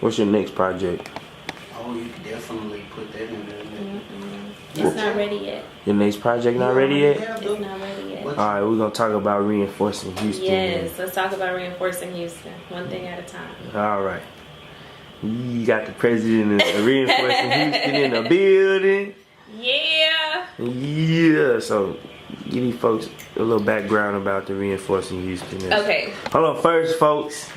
What's your next project? Oh, you can definitely put that in there. It's not ready yet. Your next project not ready yet? It's not ready yet. Alright, we're gonna talk about reinforcing Houston. Yes, let's talk about reinforcing Houston. One thing at a time. Alright. You got the president of reinforcing Houston in the building. Yeah. Yeah, so give these folks a little background about the reinforcing Houston. Okay. Hold on, first, folks.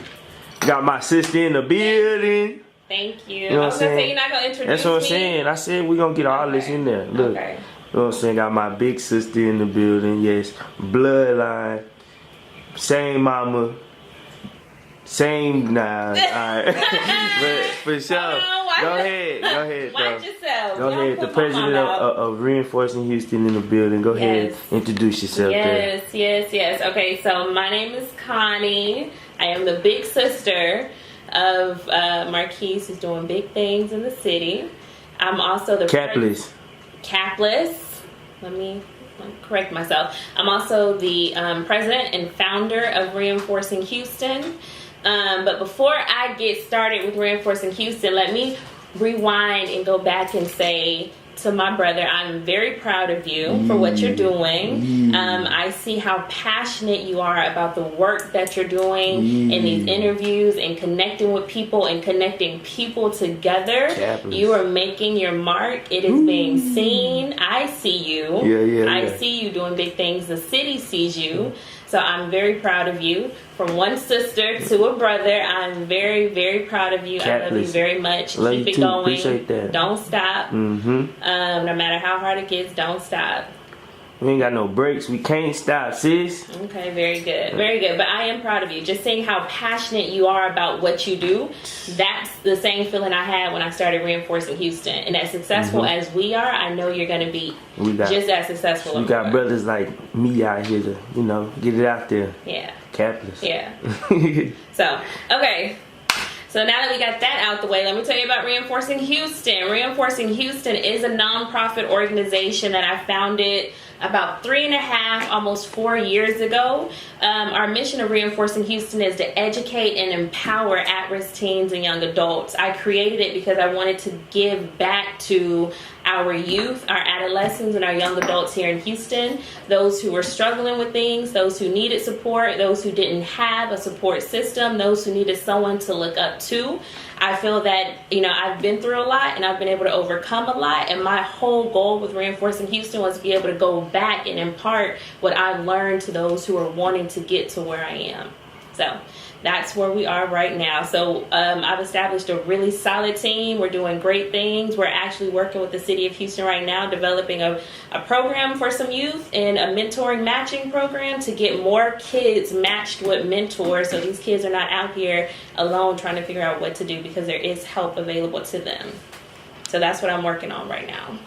Got my sister in the building. Thank you. You know what I'm saying? You're not gonna introduce That's what I'm me? saying. I said we're gonna get all this in there. Look. Okay. You know what I'm saying? Got my big sister in the building. Yes. Bloodline. Same mama. Same nah. Alright. But for sure. Go ahead. Watch yourself. Go ahead. The president of Reinforcing Houston in the building. Go ahead. Introduce yourself. Yes. Okay, so my name is Connie. I am the big sister of Marquise, who's doing big things in the city. I'm also the KAP7ESS. Let me correct myself. I'm also the president and founder of Reinforcing Houston. But before I get started with Reinforcing Houston, let me rewind and go back and say to my brother, I'm very proud of you for what you're doing. I see how passionate you are about the work that you're doing in these interviews and connecting with people and connecting people together. You are making your mark. It is being seen. I see you. I see you doing big things. The city sees you. So I'm very proud of you. From one sister to a brother, I'm very, very proud of you. I love you very much. Keep it going. Appreciate that. Don't stop. No matter how hard it gets, don't stop. We ain't got no breaks. We can't stop, sis. Okay, very good. Very good. But I am proud of you. Just seeing how passionate you are about what you do, that's the same feeling I had when I started Reinforcing Houston. And as successful as we are, I know you're going to be just as successful. We got brothers like me out here to, you know, get it out there. Yeah. Capitalist. Yeah. So, okay. So now that we got that out the way, let me tell you about Reinforcing Houston. Reinforcing Houston is a nonprofit organization that I founded about 3.5, almost 4 years ago. Our mission of Reinforcing Houston is to educate and empower at-risk teens and young adults. I created it because I wanted to give back to our youth, our adolescents, and our young adults here in Houston, those who were struggling with things, those who needed support, those who didn't have a support system, those who needed someone to look up to. I feel that, you know, I've been through a lot and I've been able to overcome a lot, and my whole goal with Reinforcing Houston was to be able to go back and impart what I've learned to those who are wanting to get to where I am. So that's where we are right now. So I've established a really solid team. We're doing great things. We're actually working with the city of Houston right now, developing a program for some youth and a mentoring matching program to get more kids matched with mentors, so these kids are not out here alone trying to figure out what to do, because there is help available to them. So that's what I'm working on right now.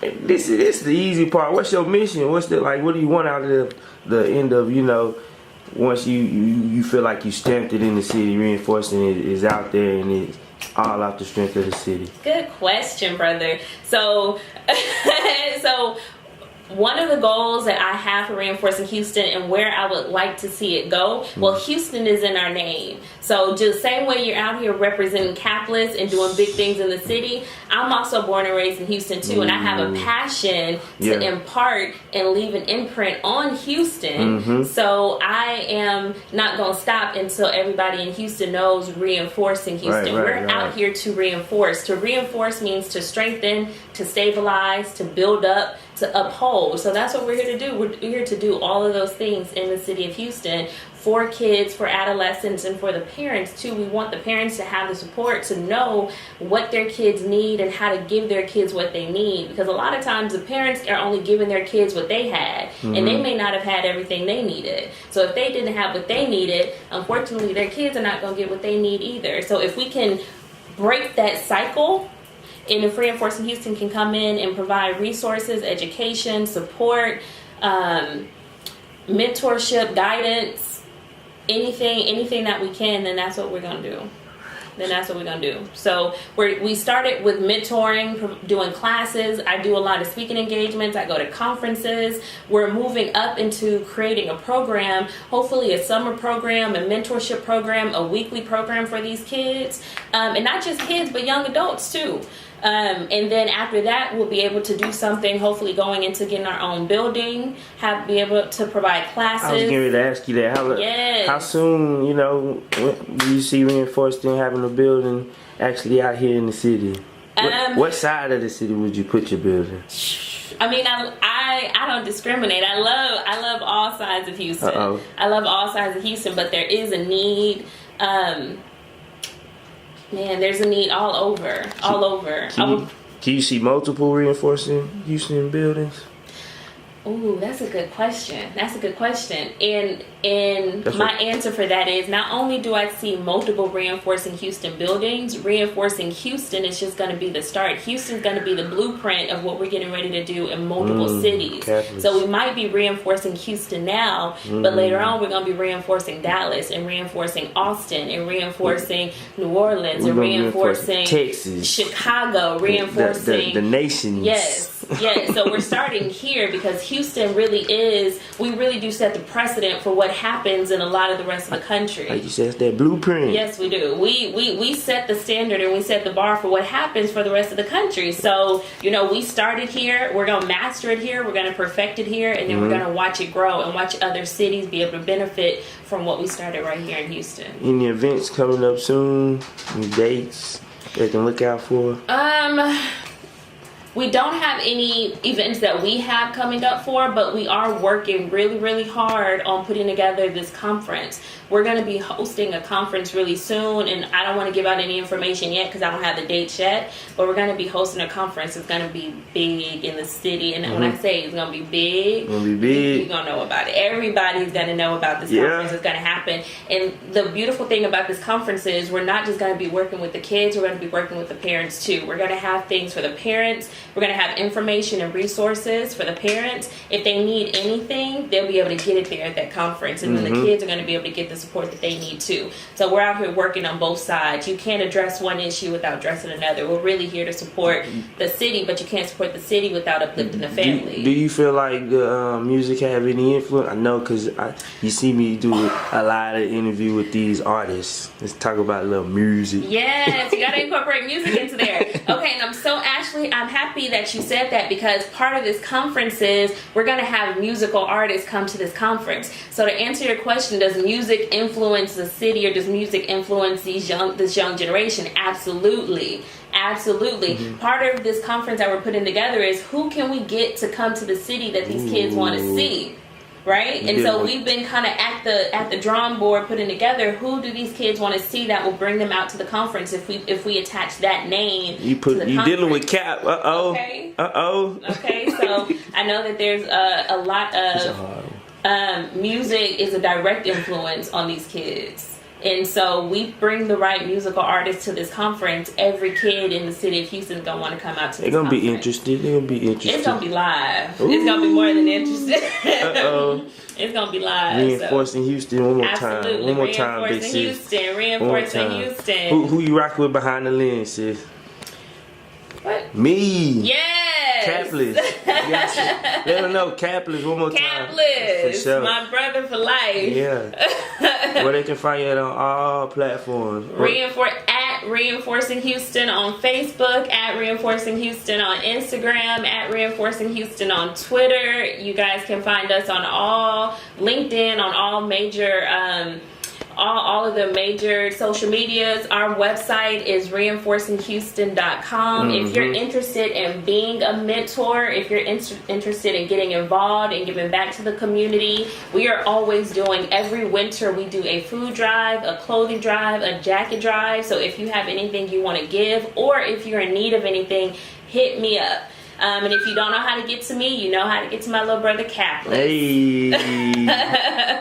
This is the easy part. What's your mission? What's the, like, what do you want out of the end of, you know, once you feel like you stamped it in the city, Reinforcing it is out there and it's all out the strength of the city? Good question, brother. So one of the goals that I have for Reinforcing Houston and where I would like to see it go, well, Houston is in our name. So just same way you're out here representing capitalists and doing big things in the city, I'm also born and raised in Houston too, and I have a passion to impart and leave an imprint on Houston. So I am not going to stop until everybody in Houston knows Reinforcing Houston. We're out here to reinforce. To reinforce means to strengthen, to stabilize, to build up, to uphold. So that's what we're here to do. We're here to do all of those things in the city of Houston for kids, for adolescents, and for the parents too. We want the parents to have the support to know what their kids need and how to give their kids what they need, because a lot of times the parents are only giving their kids what they had, and they may not have had everything they needed. So if they didn't have what they needed, unfortunately their kids are not going to get what they need either. So if we can break that cycle, and if Reinforcing Houston can come in and provide resources, education, support, mentorship, guidance, anything that we can, then that's what we're going to do. then that's what we're gonna do. So we started with mentoring, doing classes. I do a lot of speaking engagements. I go to conferences. We're moving up into creating a program, hopefully a summer program, a mentorship program, a weekly program for these kids, and not just kids, but young adults too. And then after that, we'll be able to do something, hopefully going into getting our own building, be able to provide classes. I was getting ready to ask you that. How soon, you know, do you see reinforced in having a building actually out here in the city? What side of the city would you put your building? I mean, I don't discriminate. I love all sides of Houston. I love all sides of Houston, but there is a need. Man, there's a need all over. Can you see multiple reinforcing Houston buildings? Ooh, that's a good question. And my answer for that is, not only do I see multiple reinforcing Houston buildings, reinforcing Houston is just going to be the start. Houston's going to be the blueprint of what we're getting ready to do in multiple cities. So we might be reinforcing Houston now, but later on we're going to be reinforcing Dallas and reinforcing Austin and reinforcing New Orleans and reinforcing Texas, Chicago, reinforcing the nations. Yes. So we're starting here because Houston we really do set the precedent for what happens in a lot of the rest of the country. Like you said, it's that blueprint. Yes, we do. We set the standard and we set the bar for what happens for the rest of the country. So, you know, we started here. We're going to master it here. We're going to perfect it here. And then we're going to watch it grow and watch other cities be able to benefit from what we started right here in Houston. Any events coming up soon? Any dates they can look out for? We don't have any events that we have coming up for, but we are working really, really hard on putting together this conference. We're going to be hosting a conference really soon, and I don't want to give out any information yet because I don't have the dates yet, but we're going to be hosting a conference. It's going to be big in the city, and when I say it's going to be big, you're going to know about it. Everybody's going to know about this conference. It's going to happen. And the beautiful thing about this conference is we're not just going to be working with the kids, we're going to be working with the parents too. We're going to have things for the parents. We're going to have information and resources for the parents. If they need anything, they'll be able to get it there at that conference. And then the kids are going to be able to get the support that they need too. So we're out here working on both sides. You can't address one issue without addressing another. We're really here to support the city, but you can't support the city without uplifting the family. Do you feel like the music have any influence? I know because you see me do a lot of interview with these artists. Let's talk about a little music. Yes, you got to incorporate music into there. Okay, and I'm happy that you said that because part of this conference is we're going to have musical artists come to this conference. So to answer your question, does music influence the city or does music influence this young generation? Absolutely. Part of this conference that we're putting together is who can we get to come to the city that these kids want to see, right? And so we've been kind of at the drawing board putting together who do these kids want to see that will bring them out to the conference if we attach that name to the conference. Dealing with Cap. Okay, so I know that there's a lot of music is a direct influence on these kids. And so we bring the right musical artists to this conference. Every kid in the city of Houston is going to want to come out to this conference. They're going to be interested. It's going to be live. Ooh. It's going to be more than interested. It's going to be live. Reinforcing Houston one more Absolutely. time. One more time, big sis. Reinforcing Houston. Who you rocking with behind the lens, sis? What? Me. Yes. KAP7ESS. Let them know KAP7ESS one more time. KAP7ESS. For sure. My brother for life. Yeah. Where they can find you on all platforms. At Reinforcing Houston on Facebook, at Reinforcing Houston on Instagram, at Reinforcing Houston on Twitter. You guys can find us on all LinkedIn, on all major all of the major social medias. Our website is reinforcinghouston.com. If you're interested in being a mentor, if you're interested in getting involved and giving back to the community, we are always doing, every winter we do a food drive, a clothing drive, a jacket drive. So if you have anything you want to give, or if you're in need of anything, hit me up. And if you don't know how to get to me, you know how to get to my little brother KAP7ESS. Hey.